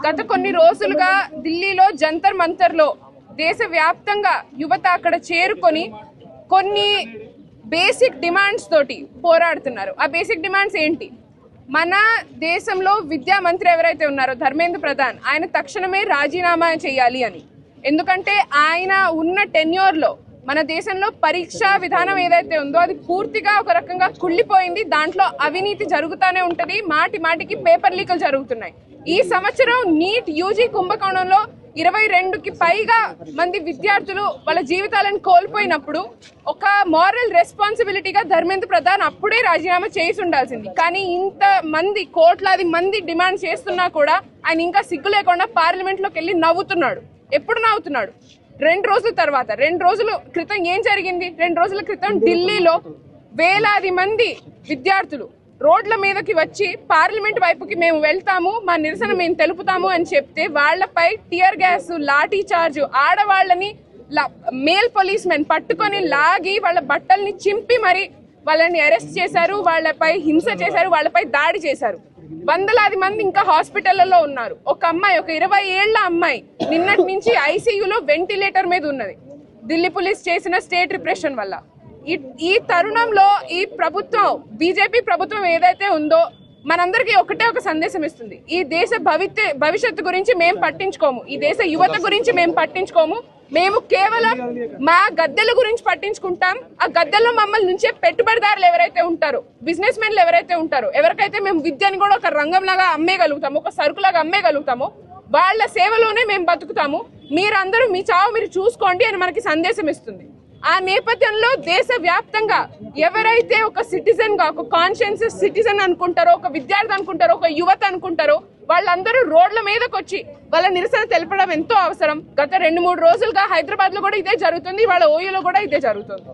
గత కొన్ని రోజులుగా ఢిల్లీలో జంతర్ మంతర్లో దేశవ్యాప్తంగా యువత అక్కడ చేరుకొని కొన్ని బేసిక్ డిమాండ్స్ తోటి పోరాడుతున్నారు. ఆ బేసిక్ డిమాండ్స్ ఏంటి? మన దేశంలో విద్యా మంత్రి ఎవరైతే ఉన్నారో ధర్మేంద్ర ప్రధాన్, ఆయన తక్షణమే రాజీనామా చేయాలి అని. ఎందుకంటే ఆయన ఉన్న టెన్యూర్లో మన దేశంలో పరీక్షా విధానం ఏదైతే ఉందో అది పూర్తిగా ఒక రకంగా కుళ్ళిపోయింది. దాంట్లో అవినీతి జరుగుతూనే ఉంటది, మాటి మాటికి పేపర్ లీకులు జరుగుతున్నాయి. ఈ సంవత్సరం నీట్ యూజీ కుంభకోణంలో 22కి పైగా మంది విద్యార్థులు వాళ్ళ జీవితాలను కోల్పోయినప్పుడు ఒక మారల్ రెస్పాన్సిబిలిటీగా ధర్మేంద్ర ప్రధాన్ అప్పుడే రాజీనామా చేసి ఉండాల్సింది. కానీ ఇంత మంది కోట్లాది మంది డిమాండ్ చేస్తున్నా కూడా ఆయన ఇంకా సిగ్గు లేకుండా పార్లమెంట్లోకి వెళ్ళి నవ్వుతున్నాడు. ఎప్పుడు నవ్వుతున్నాడు? 2 రోజుల తర్వాత. 2 రోజుల క్రితం ఏం జరిగింది? 2 రోజుల క్రితం ఢిల్లీలో వేలాది మంది విద్యార్థులు రోడ్ల మీదకి వచ్చి పార్లమెంట్ వైపుకి మేము వెళ్తాము, మా నిరసన మేము తెలుపుతాము అని చెప్తే వాళ్లపై టియర్ గ్యాస్, లాఠీ చార్జ్, ఆడవాళ్ళని మేల్ పోలీస్ మెన్ పట్టుకొని లాగి వాళ్ళ బట్టల్ని చింపి మరి వాళ్ళని అరెస్ట్ చేశారు, వాళ్ళపై హింస చేశారు, వాళ్ళపై దాడి చేశారు. వందలాది మంది ఇంకా హాస్పిటళ్లలో ఉన్నారు. ఒక అమ్మాయి, ఒక 20 ఏళ్ల అమ్మాయి నిన్నటి నుంచి ఐసీయూలో వెంటిలేటర్ మీద ఉన్నది ఢిల్లీ పోలీస్ చేసిన స్టేట్ రిప్రెషన్ వల్ల. ఈ తరుణంలో ఈ ప్రభుత్వం, బీజేపీ ప్రభుత్వం ఏదైతే ఉందో మనందరికీ ఒకటే ఒక సందేశం ఇస్తుంది. ఈ దేశ భవిష్యత్తు గురించి మేము పట్టించుకోము, ఈ దేశ యువత గురించి మేము పట్టించుకోము, మేము కేవలం మా గద్దెల గురించి పట్టించుకుంటాం. ఆ గద్దెల్లో మమ్మల్ని నుంచే పెట్టుబడిదారులు ఎవరైతే ఉంటారో, బిజినెస్ మెన్లు ఎవరైతే ఉంటారో, ఎవరికైతే మేము విద్యను కూడా ఒక రంగంలాగా అమ్మేయగలుగుతామో, ఒక సరుకులాగా అమ్మేయగలుగుతామో వాళ్ళ సేవలోనే మేము బతుకుతాము. మీరందరూ మీ చావు మీరు చూసుకోండి అని మనకి సందేశం ఇస్తుంది. ఆ నేపథ్యంలో దేశవ్యాప్తంగా ఎవరైతే ఒక సిటిజన్ గా, ఒక కాన్షియన్స్ సిటిజన్ అనుకుంటారో, ఒక విద్యార్థి అనుకుంటారో, ఒక యువత అనుకుంటారో వాళ్ళందరూ రోడ్ల మీదకి వచ్చి వాళ్ళ నిరసన తెలపడం ఎంతో అవసరం. గత 2-3 రోజులుగా హైదరాబాద్ లో కూడా ఇదే జరుగుతుంది, వాళ్ళ ఓయూలో కూడా ఇదే జరుగుతుంది.